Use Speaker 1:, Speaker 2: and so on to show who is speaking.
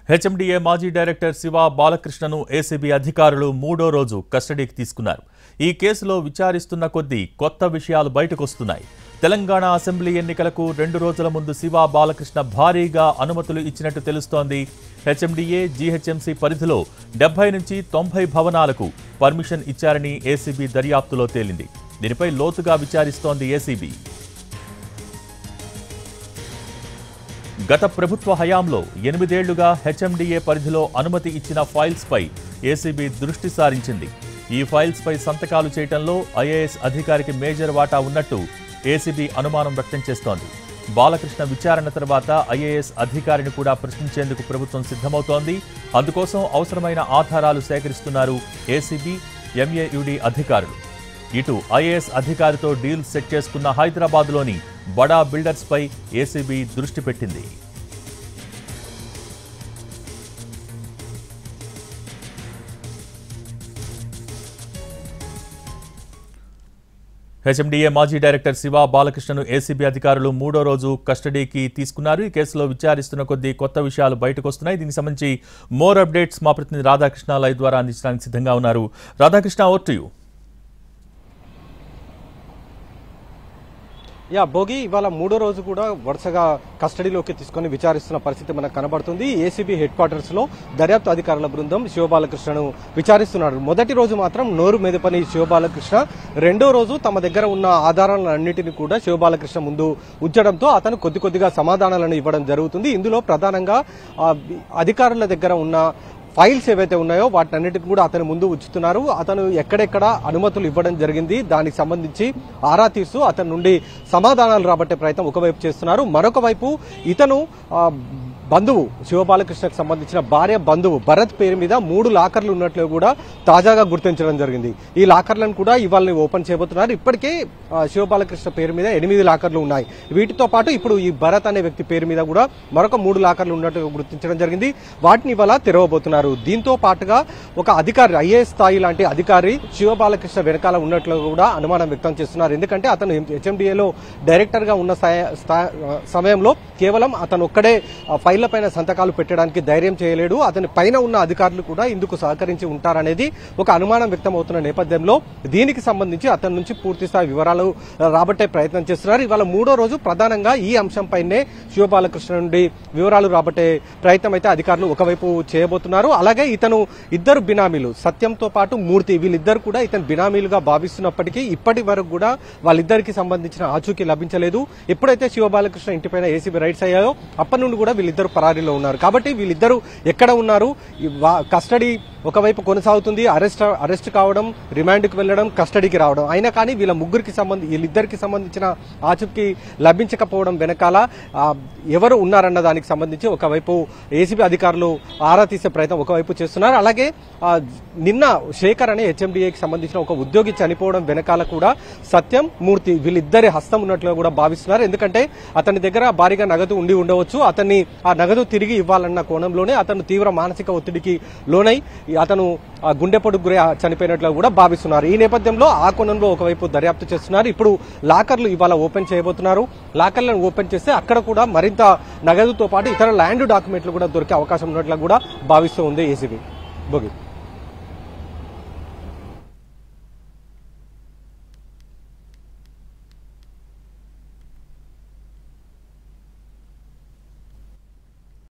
Speaker 1: HMDA మాజీ director Shiva బాలకృష్ణను ACB అధికారులు మూడో రోజు కస్టడీకి తీసుకున్నారు. ఈ కేసులో విచారిస్తున్న కొద్దీ కొత్త విషయాలు బయటకొస్తున్నాయి. తెలంగాణ అసెంబ్లీ ఎన్నికలకు 2 రోజుల ముందు శివ బాలకృష్ణ భారీగా అనుమతులు ఇచ్చినట్టు తెలుస్తోంది. హెచ్ఎండిఏ జీహెచ్ఎంసీ పరిధిలో 70 నుంచి 90 భవనాలకు పర్మిషన్ ఇచ్చారని ఏసీబీ దర్యాప్తులో తేలింది. దీనిపై లోతుగా విచారిస్తోంది ఏసీబీ. గత ప్రభుత్వ హయాంలో 8 ఏళ్లుగా హెచ్ఎండిఏ పరిధిలో అనుమతి ఇచ్చిన ఫైల్స్పై ఏసీబీ దృష్టి సారించింది. ఈ ఫైల్స్పై సంతకాలు చేయడంలో ఐఏఎస్ అధికారికి మేజర్ వాటా ఉన్నట్టు ఏసీబీ అనుమానం వ్యక్తం చేస్తోంది. బాలకృష్ణ విచారణ తర్వాత ఐఏఎస్ అధికారిని కూడా ప్రశ్నించేందుకు ప్రభుత్వం సిద్ధమవుతోంది. అందుకోసం అవసరమైన ఆధారాలు సేకరిస్తున్నారు ఏసీబీ, ఎంఏయుడి అధికారులు. ఇటు ఐఏఎస్ అధికారితో డీల్ సెట్ చేసుకున్న హైదరాబాద్లోని బడా బిల్డర్స్పై ఏసీబీ దృష్టి పెట్టింది. హెచ్ఎండిఏ మాజీ డైరెక్టర్ శివ బాలకృష్ణను ఏసీబీ అధికారులు మూడో రోజు కస్టడీకి తీసుకున్నారు. ఈ కేసులో విచారిస్తున్న కొద్దీ కొత్త విషయాలు బయటకొస్తున్నాయి. దీనికి సంబంధించి మోర్ అప్డేట్స్ మా ప్రతినిధి రాధాకృష్ణ లైవ్ ద్వారా అందించడానికి సిద్ధంగా ఉన్నారు. Radhakrishna, over to you.
Speaker 2: Bhogi ఇవాళ మూడో రోజు కూడా వరుసగా కస్టడీలోకి తీసుకుని విచారిస్తున్న పరిస్థితి మనకు కనబడుతుంది. ఏసీబీ హెడ్ క్వార్టర్స్ లో దర్యాప్తు అధికారుల బృందం శివబాలకృష్ణను విచారిస్తున్నారు. మొదటి రోజు మాత్రం నోరు మెదపని శివబాలకృష్ణ రెండో రోజు తమ దగ్గర ఉన్న ఆధారాలన్నింటినీ కూడా శివబాలకృష్ణ ముందు ఉంచడంతో అతను కొద్దిగా సమాధానాలను ఇవ్వడం జరుగుతుంది. ఇందులో ప్రధానంగా అధికారుల దగ్గర ఉన్న ఫైల్స్ ఏవైతే ఉన్నాయో వాటినన్నిటిని కూడా అతను ముందు ఉంచుతున్నారు. అతను ఎక్కడెక్కడ అనుమతులు ఇవ్వడం జరిగింది దానికి సంబంధించి ఆరా తీస్తూ అతని నుండి సమాధానాలు రాబట్టే ప్రయత్నం ఒకవైపు చేస్తున్నారు. మరొక వైపు ఇతను బంధువు శివబాలకృష్ణకు సంబంధించిన భార్య బంధువు భరత్ పేరు మీద 3 లాకర్లు ఉన్నట్లు కూడా తాజాగా గుర్తించడం జరిగింది. ఈ లాకర్లను కూడా ఇవాళ ఓపెన్ చేయబోతున్నారు. ఇప్పటికే శివబాలకృష్ణ పేరు మీద 8 లాకర్లు ఉన్నాయి. వీటితో పాటు ఇప్పుడు ఈ భరత్ అనే వ్యక్తి పేరు మీద కూడా మరొక 3 లాకర్లు ఉన్నట్టు గుర్తించడం జరిగింది. వాటిని ఇవాళ తెరవబోతున్నారు. దీంతో పాటుగా ఒక అధికారి, ఐఏఎస్ స్థాయి లాంటి అధికారి శివబాలకృష్ణ వెనకాల ఉన్నట్లు కూడా అనుమానం వ్యక్తం చేస్తున్నారు. ఎందుకంటే అతను హెచ్ఎండిఏలో డైరెక్టర్ గా ఉన్న సమయంలో కేవలం అతను ఒక్కడే ఫైళ్ల పైన సంతకాలు పెట్టడానికి ధైర్యం చేయలేడు. అతని పైన ఉన్న అధికారులు కూడా ఇందుకు సహకరించి ఉంటారనేది ఒక అనుమానం వ్యక్తమవుతున్న నేపథ్యంలో దీనికి సంబంధించి అతని నుంచి పూర్తి స్థాయి వివరాలు రాబట్టే ప్రయత్నం చేస్తున్నారు. ఇవాళ మూడో రోజు ప్రధానంగా ఈ అంశంపైనే శివబాలకృష్ణ నుండి వివరాలు రాబట్టే ప్రయత్నం అయితే అధికారులు ఒకవైపు చేయబోతున్నారు. అలాగే ఇతను ఇద్దరు బినామీలు సత్యంతో పాటు మూర్తి, వీళ్ళిద్దరు కూడా ఇతను బినామీలుగా భావిస్తున్నప్పటికీ ఇప్పటి వరకు కూడా వాళ్ళిద్దరికి సంబంధించిన ఆచూకీ లభించలేదు. ఎప్పుడైతే శివబాలకృష్ణ ఇంటిపైన ఏసీబీ రైడ్స్ అయ్యాయో అప్పటి నుండి కూడా వీళ్ళిద్దరు పరారీలో ఉన్నారు. కాబట్టి వీళ్ళిద్దరూ ఎక్కడ ఉన్నారు, కస్టడీ ఒకవైపు కొనసాగుతుంది. అరెస్ట్ కావడం, రిమాండ్కి వెళ్లడం, కస్టడీకి రావడం. అయినా కానీ వీళ్ళిద్దరికి సంబంధించిన ఆచూకీ లభించకపోవడం వెనకాల ఎవరు ఉన్నారన్న దానికి సంబంధించి ఒకవైపు ఏసీబీ అధికారులు ఆరా తీసే ప్రయత్నం ఒకవైపు చేస్తున్నారు. అలాగే నిన్న శేఖర్ అనే హెచ్ఎండిఏకి సంబంధించిన ఒక ఉద్యోగి చనిపోవడం వెనకాల కూడా సత్యం, మూర్తి వీళ్ళిద్దరి హస్తం ఉన్నట్లుగా కూడా భావిస్తున్నారు. ఎందుకంటే అతని దగ్గర భారీగా నగదు ఉండి ఉండవచ్చు. అతన్ని ఆ నగదు తిరిగి ఇవ్వాలన్న కోణంలోనే అతను తీవ్ర మానసిక ఒత్తిడికి లోనై అతను గుండెపోటుకు గురి చనిపోయినట్లు కూడా భావిస్తున్నారు. ఈ నేపథ్యంలో ఆ కోణంలో ఒకవైపు దర్యాప్తు చేస్తున్నారు. ఇప్పుడు లాకర్లు ఇవాళ ఓపెన్ చేయబోతున్నారు. లాకర్లను ఓపెన్ చేస్తే అక్కడ కూడా మరింత నగదుతో పాటు ఇతర ల్యాండ్ డాక్యుమెంట్లు కూడా దొరికే అవకాశం ఉన్నట్లు కూడా భావిస్తూ ఉంది ఏసీబీ. భోగి.